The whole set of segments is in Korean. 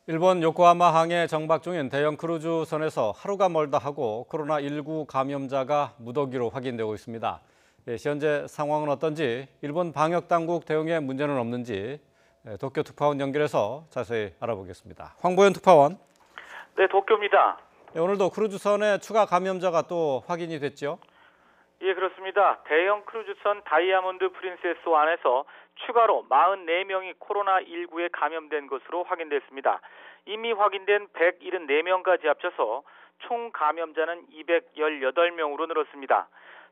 일본 요코하마 항해 정박 중인 대형 크루즈선에서 하루가 멀다 하고 코로나19 감염자가 무더기로 확인되고 있습니다. 현재 상황은 어떤지, 일본 방역당국 대응에 문제는 없는지 도쿄 특파원 연결해서 자세히 알아보겠습니다. 황보현 특파원. 네, 도쿄입니다. 오늘도 크루즈선에 추가 감염자가 또 확인이 됐죠? 예, 그렇습니다. 대형 크루즈선 다이아몬드 프린세스 안에서 추가로 44명이 코로나19에 감염된 것으로 확인됐습니다. 이미 확인된 174명까지 합쳐서 총 감염자는 218명으로 늘었습니다.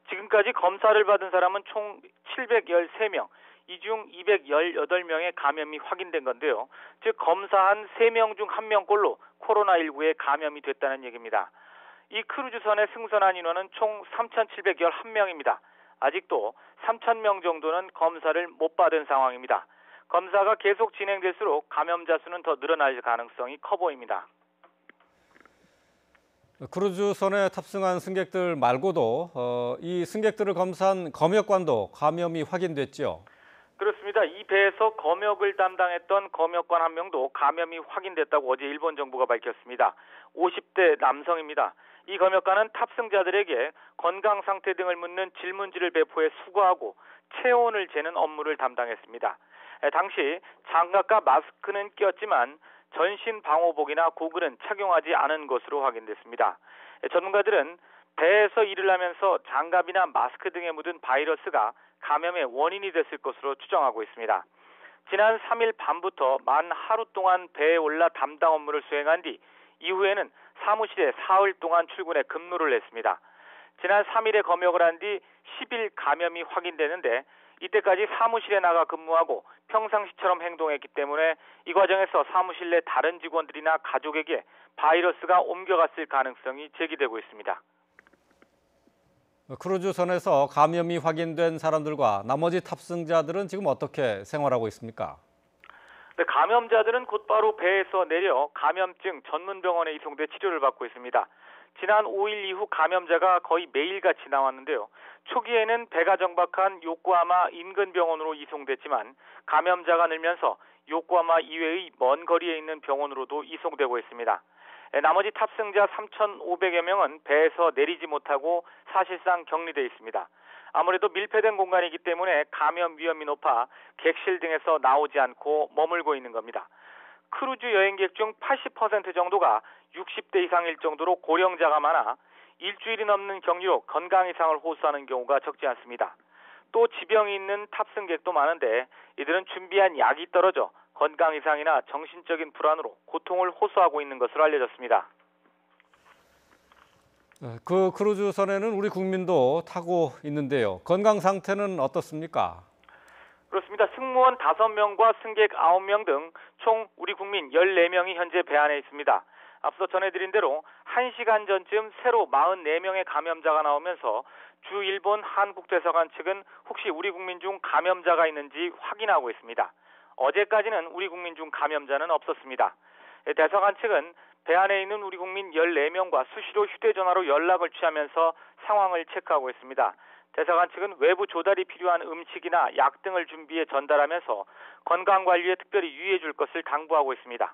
지금까지 검사를 받은 사람은 총 713명, 이 중 218명의 감염이 확인된 건데요. 즉 검사한 3명 중 1명꼴로 코로나19에 감염이 됐다는 얘기입니다. 이 크루즈선에 승선한 인원은 총 3,711명입니다. 아직도 3,000명 정도는 검사를 못 받은 상황입니다. 검사가 계속 진행될수록 감염자 수는 더 늘어날 가능성이 커 보입니다. 크루즈선에 탑승한 승객들 말고도 이 승객들을 검사한 검역관도 감염이 확인됐죠? 그렇습니다. 이 배에서 검역을 담당했던 검역관 한 명도 감염이 확인됐다고 어제 일본 정부가 밝혔습니다. 50대 남성입니다. 이 검역관은 탑승자들에게 건강 상태 등을 묻는 질문지를 배포해 수거하고 체온을 재는 업무를 담당했습니다. 당시 장갑과 마스크는 꼈지만 전신 방호복이나 고글은 착용하지 않은 것으로 확인됐습니다. 전문가들은 배에서 일을 하면서 장갑이나 마스크 등에 묻은 바이러스가 감염의 원인이 됐을 것으로 추정하고 있습니다. 지난 3일 밤부터 만 하루 동안 배에 올라 담당 업무를 수행한 뒤 이후에는 사무실에 사흘 동안 출근해 근무를 했습니다. 지난 3일에 검역을 한 뒤 10일 감염이 확인되는데 이때까지 사무실에 나가 근무하고 평상시처럼 행동했기 때문에 이 과정에서 사무실 내 다른 직원들이나 가족에게 바이러스가 옮겨갔을 가능성이 제기되고 있습니다. 크루즈선에서 감염이 확인된 사람들과 나머지 탑승자들은 지금 어떻게 생활하고 있습니까? 네, 감염자들은 곧바로 배에서 내려 감염증 전문병원에 이송돼 치료를 받고 있습니다. 지난 5일 이후 감염자가 거의 매일같이 나왔는데요. 초기에는 배가 정박한 요코하마 인근 병원으로 이송됐지만 감염자가 늘면서 요코하마 이외의 먼 거리에 있는 병원으로도 이송되고 있습니다. 나머지 탑승자 3,500여 명은 배에서 내리지 못하고 사실상 격리돼 있습니다. 아무래도 밀폐된 공간이기 때문에 감염 위험이 높아 객실 등에서 나오지 않고 머물고 있는 겁니다. 크루즈 여행객 중 80% 정도가 60대 이상일 정도로 고령자가 많아 일주일이 넘는 격리로 건강 이상을 호소하는 경우가 적지 않습니다. 또 지병이 있는 탑승객도 많은데 이들은 준비한 약이 떨어져 건강 이상이나 정신적인 불안으로 고통을 호소하고 있는 것으로 알려졌습니다. 그 크루즈선에는 우리 국민도 타고 있는데요. 건강 상태는 어떻습니까? 그렇습니다. 승무원 5명과 승객 9명 등 총 우리 국민 14명이 현재 배 안에 있습니다. 앞서 전해드린 대로 1시간 전쯤 새로 44명의 감염자가 나오면서 주 일본 한국대사관 측은 혹시 우리 국민 중 감염자가 있는지 확인하고 있습니다. 어제까지는 우리 국민 중 감염자는 없었습니다. 대사관 측은 배 안에 있는 우리 국민 14명과 수시로 휴대전화로 연락을 취하면서 상황을 체크하고 있습니다. 대사관 측은 외부 조달이 필요한 음식이나 약 등을 준비해 전달하면서 건강관리에 특별히 유의해 줄 것을 당부하고 있습니다.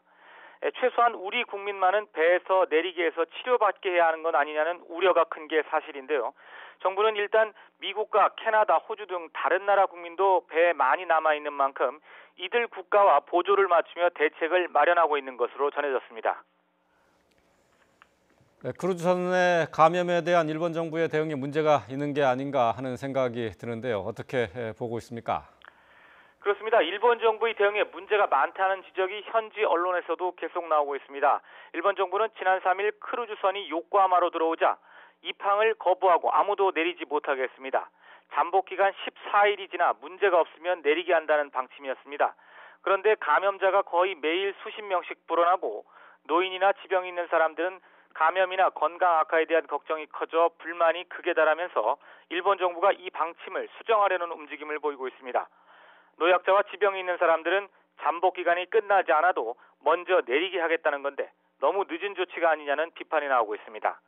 최소한 우리 국민만은 배에서 내리게 해서 치료받게 해야 하는 건 아니냐는 우려가 큰 게 사실인데요. 정부는 일단 미국과 캐나다, 호주 등 다른 나라 국민도 배에 많이 남아있는 만큼 이들 국가와 보조를 맞추며 대책을 마련하고 있는 것으로 전해졌습니다. 크루즈선의 감염에 대한 일본 정부의 대응에 문제가 있는 게 아닌가 하는 생각이 드는데요. 어떻게 보고 있습니까? 그렇습니다. 일본 정부의 대응에 문제가 많다는 지적이 현지 언론에서도 계속 나오고 있습니다. 일본 정부는 지난 3일 크루즈선이 요코하마로 들어오자 입항을 거부하고 아무도 내리지 못하게 했습니다. 잠복 기간 14일이 지나 문제가 없으면 내리게 한다는 방침이었습니다. 그런데 감염자가 거의 매일 수십 명씩 불어나고 노인이나 지병이 있는 사람들은 감염이나 건강 악화에 대한 걱정이 커져 불만이 극에 달하면서 일본 정부가 이 방침을 수정하려는 움직임을 보이고 있습니다. 노약자와 지병이 있는 사람들은 잠복 기간이 끝나지 않아도 먼저 내리게 하겠다는 건데 너무 늦은 조치가 아니냐는 비판이 나오고 있습니다.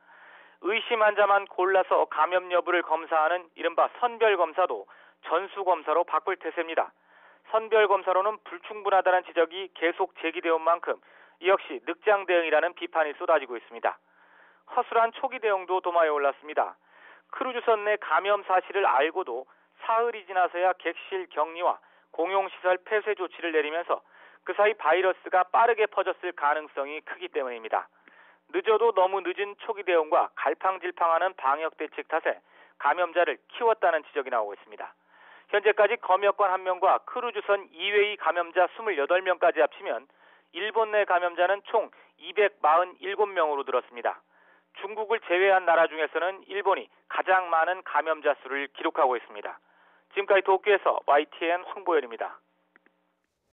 의심 환자만 골라서 감염 여부를 검사하는 이른바 선별검사도 전수검사로 바꿀 태세입니다. 선별검사로는 불충분하다는 지적이 계속 제기되어 온 만큼 이 역시 늑장 대응이라는 비판이 쏟아지고 있습니다. 허술한 초기 대응도 도마에 올랐습니다. 크루즈선 내 감염 사실을 알고도 사흘이 지나서야 객실 격리와 공용시설 폐쇄 조치를 내리면서 그 사이 바이러스가 빠르게 퍼졌을 가능성이 크기 때문입니다. 늦어도 너무 늦은 초기 대응과 갈팡질팡하는 방역 대책 탓에 감염자를 키웠다는 지적이 나오고 있습니다. 현재까지 검역관 1명과 크루즈선 이외의 감염자 28명까지 합치면 일본 내 감염자는 총 247명으로 늘었습니다. 중국을 제외한 나라 중에서는 일본이 가장 많은 감염자 수를 기록하고 있습니다. 지금까지 도쿄에서 YTN 황보현입니다.